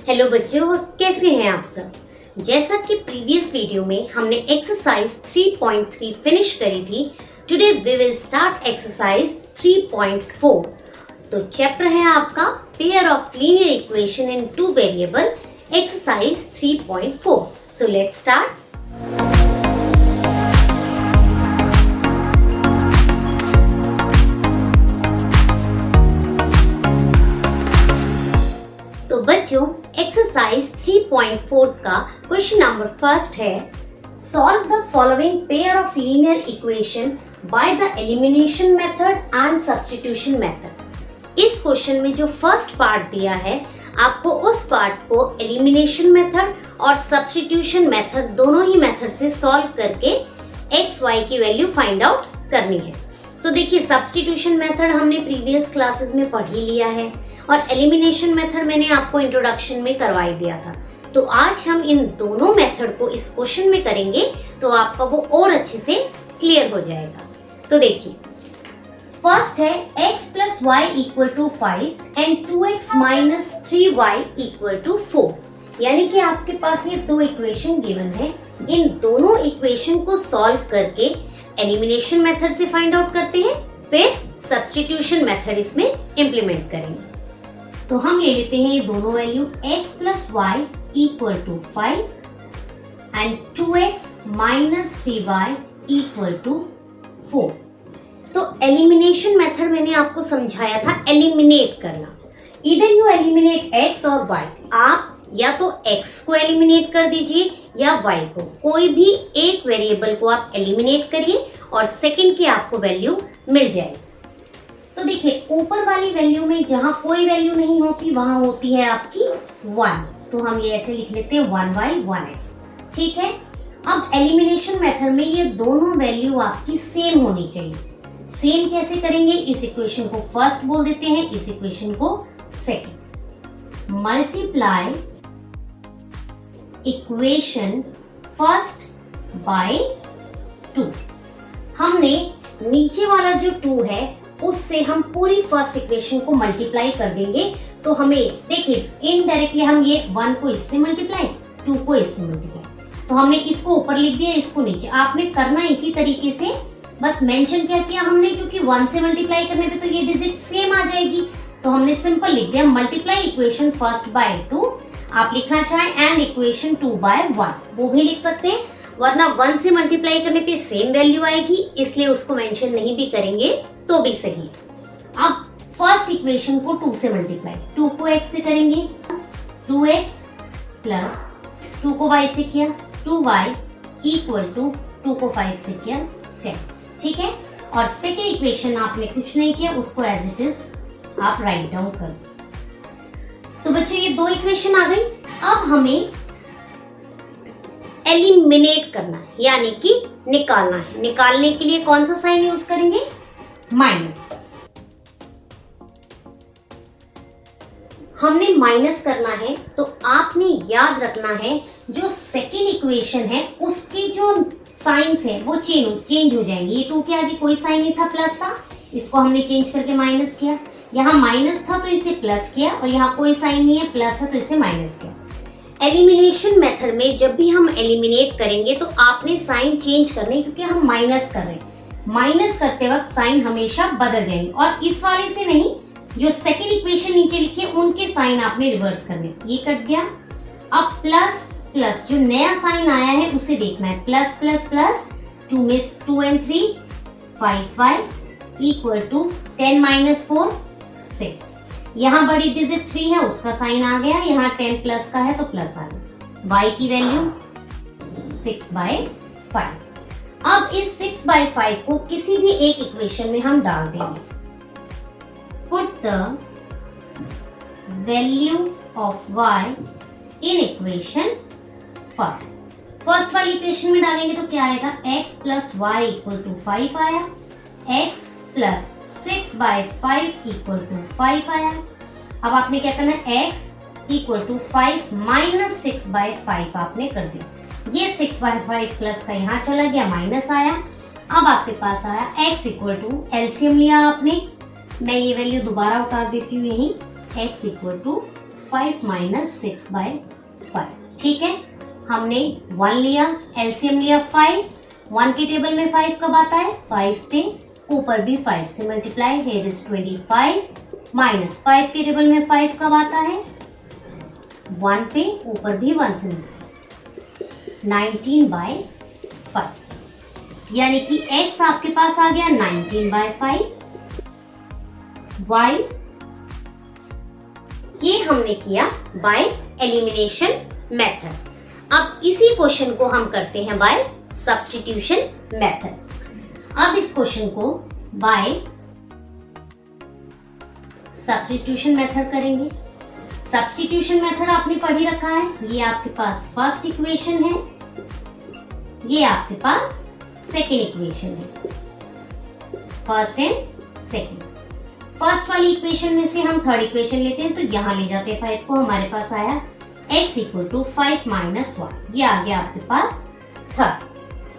Hello बच्चों, कैसे हैं आप सब। जैसा कि प्रीवियस वीडियो में हमने एक्सरसाइज 3.3 फिनिश करी थी, today we will start exercise 3.4। तो चैप्टर है आपका pair of linear equation in two variable, exercise 3.4। So let's start. तो बच्चों, एक्सरसाइज 3.4 का क्वेश्चन नंबर फर्स्ट है, solve the following pair of linear equation by the elimination method and substitution method. इस question में जो first part दिया है, आपको उस पार्ट को एलिमिनेशन मेथड और सब्स्टिट्यूशन मेथड दोनों ही मेथड से सॉल्व करके एक्स वाई की वैल्यू फाइंड आउट करनी है। तो देखिए, सब्स्टिट्यूशन मेथड हमने प्रीवियस क्लासेस में पढ़ ही लिया है और एलिमिनेशन मेथड मैंने आपको इंट्रोडक्शन में करवाई दिया था। तो आज हम इन दोनों मेथड को इस क्वेश्चन में करेंगे तो आपका वो और अच्छे से क्लियर हो जाएगा। तो देखिए, फर्स्ट है x plus y equal to 5 and 2x minus 3y equal to 4। यानी कि आपके पास ये दो इक्वेशन गिवन है। इन दोनों इक्वेशन को सॉल्व करके एलिमिनेशन मेथड से फाइंड आउट करते हैं, फिर सब्स्टिट्यूशन मेथड इसमें इम्प्लीमेंट करेंगे। तो हम ले लेते हैं ये दोनों value, x plus y equal to 5 and 2x minus 3y equal to 4। तो एलिमिनेशन मेथड मैंने आपको समझाया था एलिमिनेट करना। इधर यू एलिमिनेट x और y। आप या तो x को एलिमिनेट कर दीजिए या y को, कोई भी एक वेरिएबल को आप एलिमिनेट करिए और सेकंड की आपको वैल्यू मिल जाएगी। तो देखिए, ऊपर वाली वैल्यू में जहां कोई वैल्यू नहीं होती वहां होती है आपकी 1। तो हम ये ऐसे लिख लेते हैं 1y 1x। ठीक है। अब एलिमिनेशन मेथड में ये दोनों वैल्यू आपकी सेम होनी चाहिए। सेम कैसे करेंगे? इस इक्वेशन को फर्स्ट बोल देते हैं, इस इक्वेशन को second. Multiply equation first by 2। हमने नीचे वाला जो 2 है उससे हम पूरी फर्स्ट इक्वेशन को मल्टीप्लाई कर देंगे। तो हमें देखिए, इनडायरेक्टली हम ये 1 को इससे मल्टीप्लाई, 2 को इससे मल्टीप्लाई, तो हमने इसको ऊपर लिख दिया, इसको नीचे। आपने करना इसी तरीके से, बस मेंशन क्या किया हमने, क्योंकि 1 से मल्टीप्लाई करने पे तो ये डिजिट सेम आ जाएगी, तो हमने सिंपल लिख दिया मल्टीप्लाई इक्वेशन फर्स्ट बाय 2। आप लिखना चाहे एंड इक्वेशन 2 बाय 1, वो भी लिख सकते हैं, वरना 1 से मल्टीप्लाई करने पे सेम वैल्यू आएगी, इसलिए उसको मेंशन नहीं भी करेंगे तो भी सही। अब फर्स्ट इक्वेशन को 2 से मल्टीप्लाई, 2 को x से करेंगे, 2x प्लस 2 को y से किया, 2y इक्वल टू 2 को 5 से किया 10। ठीक है। और सेकेंड इक्वेशन आपने कुछ नहीं किया, उसको एज इट इज आप राइट डाउन कर दो। तो बच्चों, ये दो इक्वेशन आ गई। अब हमें एलिमिनेट करना है, यानी कि निकालना है। निकालने के लिए कौन सा साइन यूज करेंगे? माइनस। हमने माइनस करना है, तो आपने याद रखना है जो सेकेंड इक्वेशन है उसके जो साइंस है वो चेंज हो जाएंगे। ये 2 के आगे कोई साइन नहीं था, प्लस था, इसको हमने चेंज करके माइनस किया। यहाँ माइनस था तो इसे प्लस किया, और यहाँ कोई साइन नहीं है, प्लस है तो इसे माइनस किया। एलिमिनेशन मेथड में जब भी हम एलिमिनेट करेंगे तो आपने साइन चेंज करने, क्योंकि हम माइनस कर रहे हैं। माइनस करते वक्त साइन हमेशा बदल जाएंगे, और इस वाले से नहीं, जो सेकेंड इक्वेशन नीचे लिखी है उनके साइन आपने रिवर्स करने। ये कट गया। अब प्लस प्लस, जो नया साइन आया है उसे देखना है। प्लस प्लस प्लस, 2 में 2 and 3 5 इक्वल टू 10 माइनस 4 6। यहाँ बड़ी डिजिट 3 है, उसका साइन आ गया। यहाँ 10 प्लस का है तो प्लस आ गया। y की वैल्यू 6/5। अब इस 6/5 को किसी भी एक इक्वेशन में हम डाल देंगे। Put the value of y in equation first वाली इक्वेशन में डालेंगे तो क्या आएगा? x plus y equal to 5 आया, x प्लस 6/5 इक्वल टू 5 आया। अब आपने क्या करना है? x इक्वल टू 5 माइनस 6/5 आपने कर दिया। ये 6/5 प्लस का यहाँ चला गया, माइनस आया। अब आपके पास आया x इक्वल टू, एलसीएम लिया आपने, मैं ये वैल्यू दोबारा उतार देती हूँ यहीं, x इक्वल टू 5 माइनस 6/5। ठीक है, हमने 1 लिया, एलसीएम लिया 5, 1 के टेबल में 5 कब आता है, 5 पे, ऊपर भी 5 से मल्टीप्लाई, हियर इज 25, माइनस 5 के टेबल में 5 कब आता है, 1 पे, ऊपर भी 1 से, 19/5, यानी कि x आपके पास आ गया 19/5। y ये हमने किया बाय एलिमिनेशन मेथड। अब इसी क्वेश्चन को हम करते हैं बाय सब्स्टिट्यूशन मेथड। अब इस क्वेश्चन को बाय सब्स्टिट्यूशन मेथड करेंगे। सब्स्टिट्यूशन मेथड आपने पढ़ ही रखा है। ये आपके पास फर्स्ट इक्वेशन है, ये आपके पास सेकेंड इक्वेशन है, फर्स्ट एंड सेकेंड। फर्स्ट वाली इक्वेशन में से हम थर्ड इक्वेशन लेते हैं, तो यहां ले जाते हैं 5 को, हमारे पास आया x इक्वल टू 5 माइनस 1, ये आ गया आपके पास थर्ड।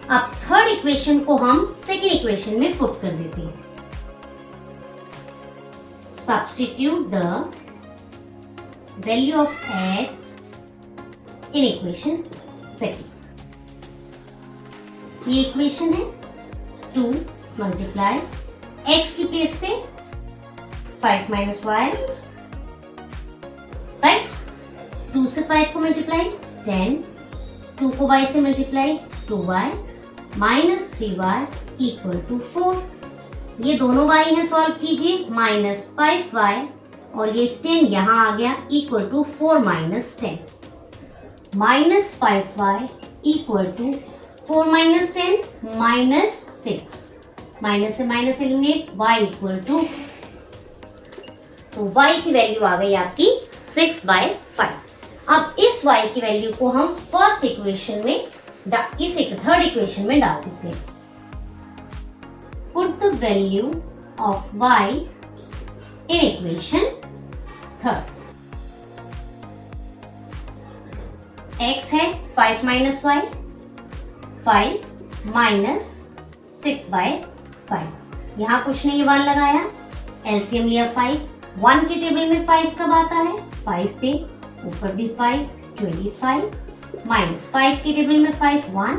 अब थर्ड इक्वेशन को हम सेकेंड इक्वेशन में पुट कर देते हैं। Substitute the value of x in equation second. ये इक्वेशन है 2 मल्टीप्लाई x की प्लेस पे 5 माइनस y, राइट, 2 से 5 को मल्टीप्लाई 10, 2 को y से multiply 2y, minus 3y equal to 4। ये दोनों y हैं, सॉल्व कीजिए, माइनस 5y और ये 10 यहाँ आ गया equal to 4 minus 10, minus 5y equal to 4 minus 10 minus 6, minus से minus eliminate, y equal to, तो y की वैल्यू आ गई आपकी 6/5। अब इस y की वैल्यू को हम फर्स्ट इक्वेशन में, इस थर्ड इक्वेशन में डाल देते हैं। Put the value of y in equation third. x है 5 माइनस y, 5 माइनस 6/5, यहाँ कुछ नहीं, ये 1 लगाया, एलसीएम लिया 5, 1 के टेबल में 5 कब आता है, 5 पे, ऊपर भी 5, 25, माइनस 5 के टेबल में 5, 1,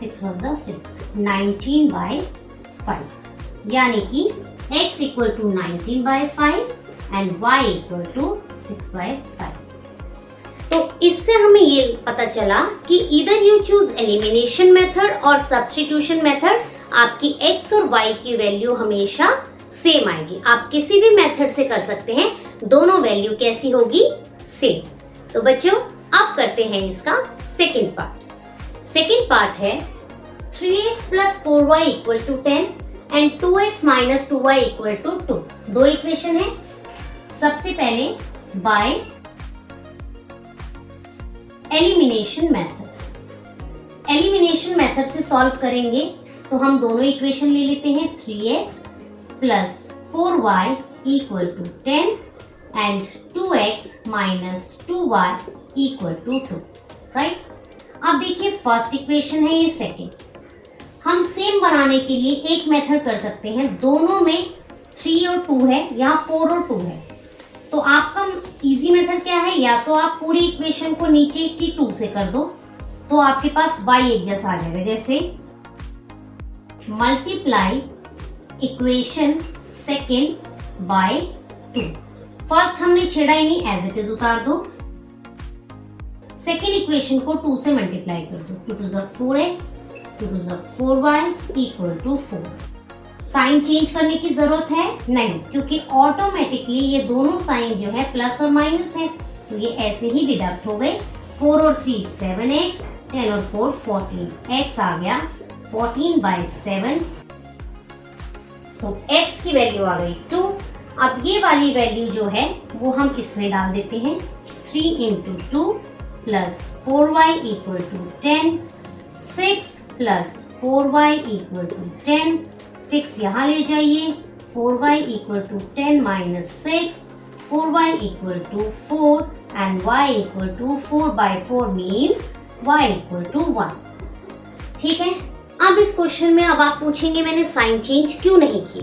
6 1 6, 19/5, यानी कि x equal to 19/5 and y equal to 6/5। तो इससे हमें ये पता चला कि इधर यू चूज एलिमिनेशन मेथड और सब्स्टिट्यूशन मेथड, आपकी x और y की वैल्यू हमेशा सेम आएगी। आप किसी भी मेथड से कर सकते हैं, दोनों वैल्यू कैसी होगी, सेम। तो बच्चों अब करते हैं इसका सेकंड पार्ट। सेकंड पार्ट है 3x plus 4y equal to 10 and 2x minus 2y equal to 2। दो इक्वेशन है। सबसे पहले by elimination method. Elimination method से सॉल्व करेंगे तो हम दोनों इक्वेशन ले लेते हैं, 3x plus 4y equal to 10 and 2x minus 2y equal to 2, right. अब देखिए फर्स्ट इक्वेशन है, ये सेकेंड। हम सेम बनाने के लिए एक मेथड कर सकते हैं, दोनों में 3 और 2 है, यहाँ 4 और 2 है, तो आपका इजी मेथड क्या है, या तो आप पूरी इक्वेशन को नीचे की 2 से कर दो, तो आपके पास y एक जैसा आ जाएगा, जैसे multiply equation second by 2। First हमने छेड़ा ही नहीं, एज इट इज उतार दो। सेकेंड इक्वेशन को 2 से मल्टीप्लाई कर दो, 2 2 4x, 2 2 4y equal to 4। Sign change करने की जरूरत है नहीं, क्योंकि ऑटोमेटिकली ये दोनों साइन जो है प्लस और माइनस है, तो ये ऐसे ही डिडक्ट हो गए। 4 और 3 7x, 10 और 4 14, x आ गया 14/7, तो x की वैल्यू आ गई 2। अब ये वाली वैल्यू जो है वो हम इसमें डाल देते हैं, 3 into 2 plus 4y equal to 10, 6 plus 4y equal to 10, 6 यहाँ ले जाइए, 4y equal to 10 minus 6, 4y equal to 4 and y equal to 4/4 means y equal to 1। ठीक है। अब इस क्वेश्चन में अब आप पूछेंगे मैंने साइन चेंज क्यों नहीं की,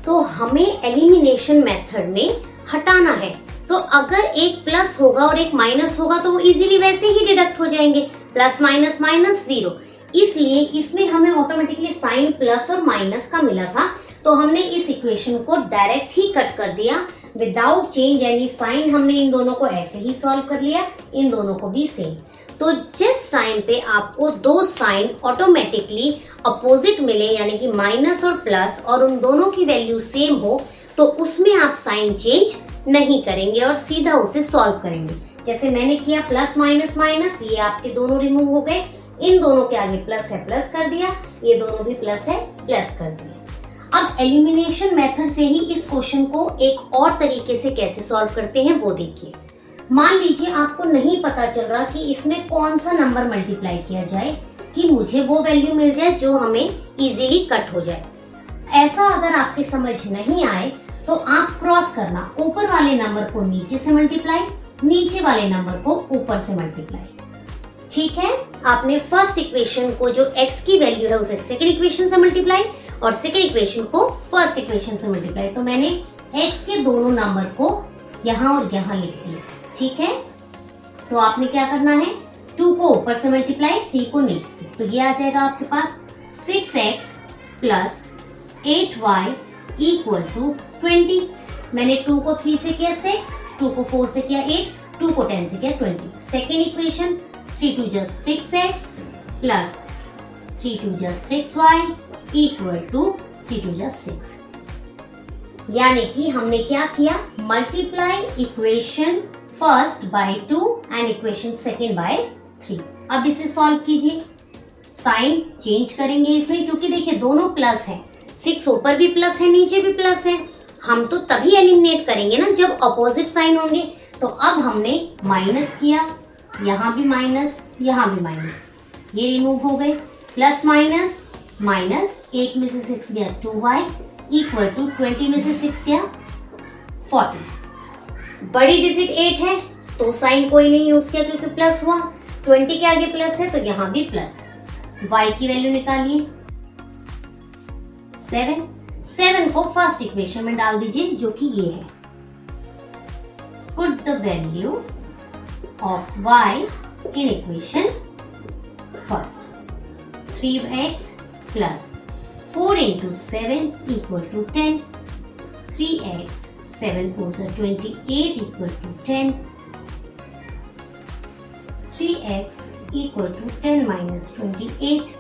तो हमें एलिमिनेशन मेथड में हटाना है, तो अगर एक प्लस होगा और एक माइनस होगा तो वो इजीली वैसे ही डिडक्ट हो जाएंगे, प्लस माइनस माइनस 0। इसलिए इसमें हमें ऑटोमेटिकली साइन प्लस और माइनस का मिला था, तो हमने इस इक्वेशन को डायरेक्ट ही कट कर दिया विदाउट चेंज एनी साइन। हमने इन दोनों को ऐसे ही सॉल्व कर लिया, इन दोनों को भी सेम। तो जिस टाइम पे आपको दो साइन ऑटोमेटिकली अपोजिट मिले, यानी कि माइनस और प्लस, और उन दोनों की वैल्यू सेम हो, तो उसमें आप साइन चेंज नहीं करेंगे और सीधा उसे सॉल्व करेंगे। जैसे मैंने किया प्लस माइनस माइनस, ये आपके दोनों रिमूव हो गए, इन दोनों के आगे प्लस है प्लस कर दिया, ये दोनों भी प्लस है प्लस कर दिया। अब एलिमिनेशन मेथड से ही इस क्वेश्चन को एक और तरीके से कैसे सॉल्व करते हैं वो देखिए। मान लीजिए आपको नहीं पता चल रहा कि इसमें कौन सा नंबर मल्टीप्लाई किया जाए कि मुझे वो वैल्यू मिल जाए जो हमें इजीली कट हो जाए। ऐसा अगर आपके समझ नहीं आए तो आप क्रॉस करना, ऊपर वाले नंबर को नीचे से मल्टीप्लाई, नीचे वाले नंबर को ऊपर से मल्टीप्लाई। ठीक है, आपने फर्स्ट इक्वेशन को जो x की वैल्यू है उसे सेकंड इक्वेशन से मल्टीप्लाई और सेकंड इक्वेशन को फर्स्ट इक्वेशन से मल्टीप्लाई। तो मैंने x के दोनों नंबर को यहाँ और यहाँ लिख दिया। ठीक है, तो आपने क्या करना है, 2 को ऊपर से मल्टीप्लाई, 3 को नीचे से। तो ये आ जाएगा आपके पास 6x plus 8y equal to 20। मैंने 2 को 3 से किया 6, 2 को 4 से किया 8, 2 को 10 से किया 20। सेकेंड इक्वेशन 3 2 जा 6x प्लस 3 2 जा 6y इक्वल टू 3 2 जा 6। यानी कि हमने क्या किया, multiply equation first by 2 and equation second by 3। अब इसे सॉल्व कीजिए, साइन चेंज करेंगे इसमें, क्योंकि देखिए दोनों प्लस है, 6 ऊपर भी प्लस है नीचे भी प्लस है। हम तो तभी एलिमिनेट करेंगे ना जब अपोजिट साइन होंगे। तो अब हमने माइनस किया, यहाँ भी माइनस, यहाँ भी माइनस, ये रिमूव हो गए, प्लस माइनस माइनस, 8 में से 6 गया 2y इक्वल टू 20 में से 6 गया 40। बड़ी डिजिट 8 है तो साइन कोई नहीं यूज किया क्योंकि प्लस हुआ, 20 के आगे प्लस है तो यहाँ भी प्लस। y की वैल्यू निकालिए 7 को फर्स्ट इक्वेशन में डाल दीजिए जो कि ये है। Put the value of y in equation first. 3x plus 4 into 7 equal to 10, 3x 7 4 are 28 equal to 10, 3x equal to 10 minus 28,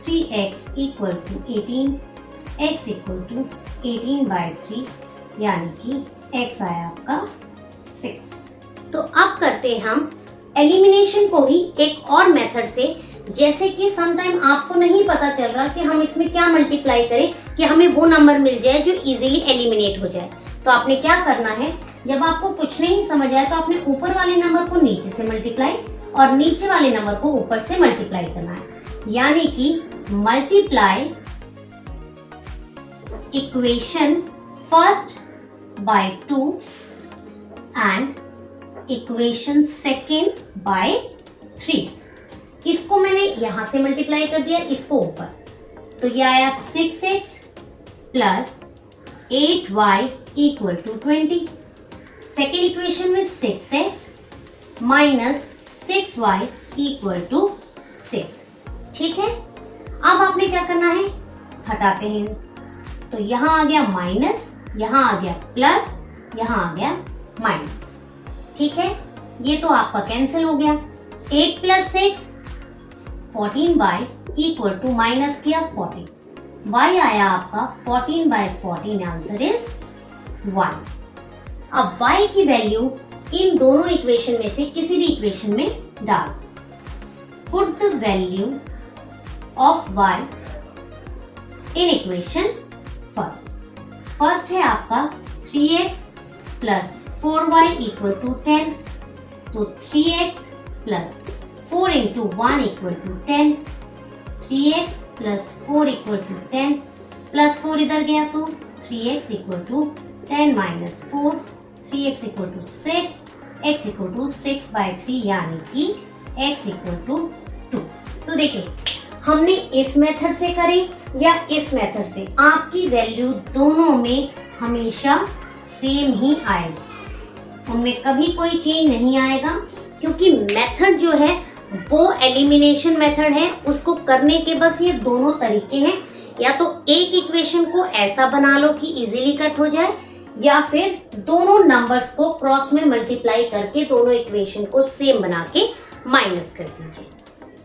3x equal to 18, x equal to 18 by 3, यानी कि x आया आपका 6। तो अब करते हैं हम एलिमिनेशन को ही एक और मेथड से। जैसे कि समटाइम आपको नहीं पता चल रहा कि हम इसमें क्या मल्टीप्लाई करें कि हमें वो नंबर मिल जाए जो इजीली एलिमिनेट हो जाए। तो आपने क्या करना है, जब आपको कुछ नहीं समझ आए तो आपने ऊपर वाले नंबर को नीचे से मल्टीप्लाई और नीचे वाले नंबर को ऊपर से मल्टीप्लाई करना है। यानी कि multiply equation first by 2 and equation second by 3। इसको मैंने यहां से मल्टीप्लाई कर दिया, इसको ऊपर, तो ये आया 6x plus 8y equal to 20। Second equation में 6x minus 6y equal to 6। ठीक है, अब आपने क्या करना है, हटाते हैं, तो यहां आ गया माइनस, यहां आ गया प्लस, यहां आ गया माइनस। ठीक है, ये तो आपका कैंसिल हो गया। 8 plus 6 14y equal to minus किया 40, y आया आपका 14 बाय 14, आंसर इज 1। अब y की वैल्यू इन दोनों इक्वेशन में से किसी भी इक्वेशन में डाल। Put the value of y in equation first है आपका 3x plus 4y equal to 10, तो 3x plus 4 into 1 equal to 10, 3x plus 4 equal to 10, plus 4 इधर गया तो 3x equal to 10 minus 4, 3x equal to 6, x equal to 6 by 3, यानी कि x equal to 2। तो देखिए हमने इस मेथड से करें या इस मेथड से, आपकी वैल्यू दोनों में हमेशा सेम ही आएगी। उनमें कभी कोई चेंज नहीं आएगा, क्योंकि मेथड जो है वो एलिमिनेशन मेथड है। उसको करने के बस ये दोनों तरीके हैं, या तो एक इक्वेशन को ऐसा बना लो कि इजीली कट हो जाए, या फिर दोनों नंबर्स को क्रॉस में मल्टीप्लाई करके दोनों इक्वेशन को सेम बना के माइनस कर दीजिए।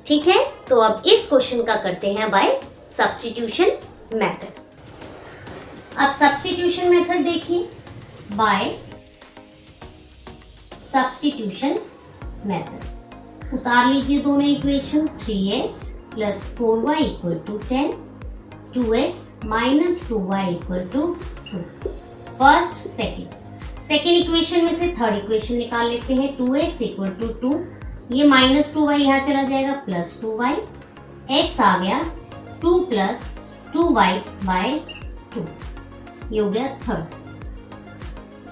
ठीक है, तो अब इस क्वेश्चन का करते हैं बाय सब्स्टिट्यूशन मेथड। अब सब्स्टिट्यूशन मेथड देखिए, बाय सब्स्टिट्यूशन मेथड उतार लीजिए दोनों equation. 3x plus 4y equal to 10, 2x minus 2y equal to 2। First second equation में से थर्ड इक्वेशन निकाल लेते हैं। 2x इक्वल टू 2, ये माइनस 2y यहाँ चला जाएगा, प्लस 2y, x आ गया 2 प्लस 2y बाय 2, ये हो गया third.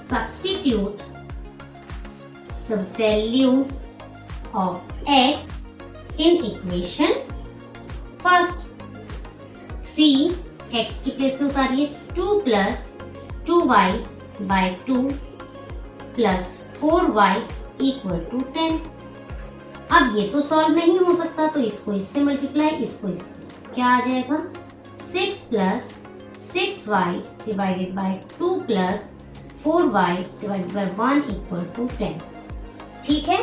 Substitute the value of x in equation first। 3x की प्लेस में उतारिए, 2 plus 2y by 2 plus 4y equal to 10। अब ये तो सॉल्व नहीं हो सकता, तो इसको इससे मल्टीप्लाई, इसको इससे, क्या आ जाएगा 6 plus 6y divided by 2 plus 4y divided by 1 equal to 10। ठीक है,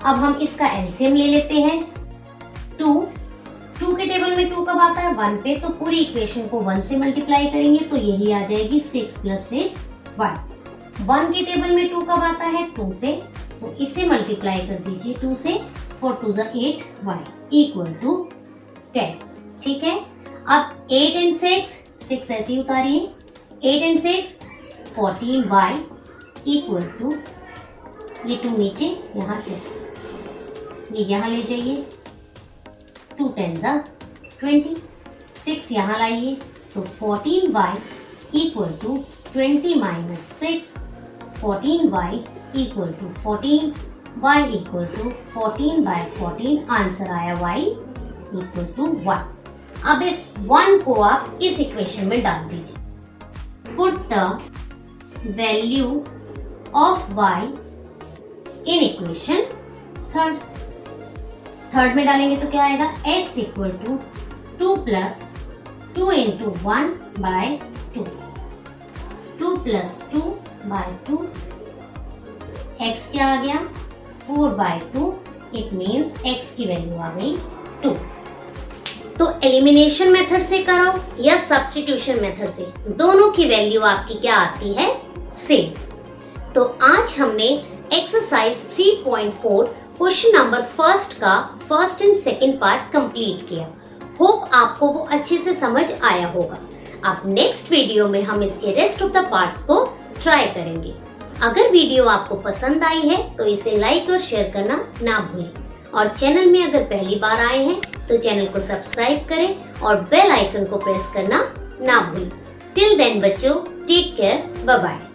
अब हम इसका एलसीएम ले लेते हैं। 2 के टेबल में 2 कब आता है 1 पे, तो पूरी इक्वेशन को 1 से मल्टीप्लाई करेंगे तो यही आ जाएगी 6 प्लस 6 1। 1 के टेबल में 2 कब आता है 2 पे, तो इसे मल्टीप्लाई कर दीजिए 2 से, 4 2 ज़ा 8 y इक्वल टू 10। ठीक है, अब 8 एंड 6 ऐसे ही उतारिए, 8 एंड 6 14y इक्वल टू, ये 2 नीचे यहाँ पे, ये यहाँ ले जाइए, 2 10 ज़ा 20, 6 यहाँ लाइए, तो 14y equal to 20 minus 6, 14y equal to 14, y equal to 14 by 14, answer आया y इक्वल टू 1। अब इस 1 को आप इस इक्वेशन में डाल दीजिए। Put the value of y in equation third में डालेंगे तो क्या आएगा, x equal to 2 plus 2 into 1 by 2, 2 plus 2 by 2, x क्या आ गया 4 बाय 2, इट मीन्स x की वैल्यू आ गई 2। तो एलिमिनेशन मेथड से करो या सब्स्टिट्यूशन मेथड से, दोनों की वैल्यू आपकी क्या आती है, सेम। तो आज हमने एक्सरसाइज 3.4 क्वेश्चन नंबर फर्स्ट का first and second part complete किया। होप आपको वो अच्छे से समझ आया होगा। अब नेक्स्ट वीडियो में हम इसके रेस्ट ऑफ द पार्ट्स को ट्राई करेंगे। अगर वीडियो आपको पसंद आई है तो इसे लाइक और शेयर करना ना भूलें, और चैनल में अगर पहली बार आए हैं तो चैनल को सब्सक्राइब करें और बेल आइकन को प्रेस करना ना भूलें। टिल देन बच्चों, टेक केयर, बाय बाय।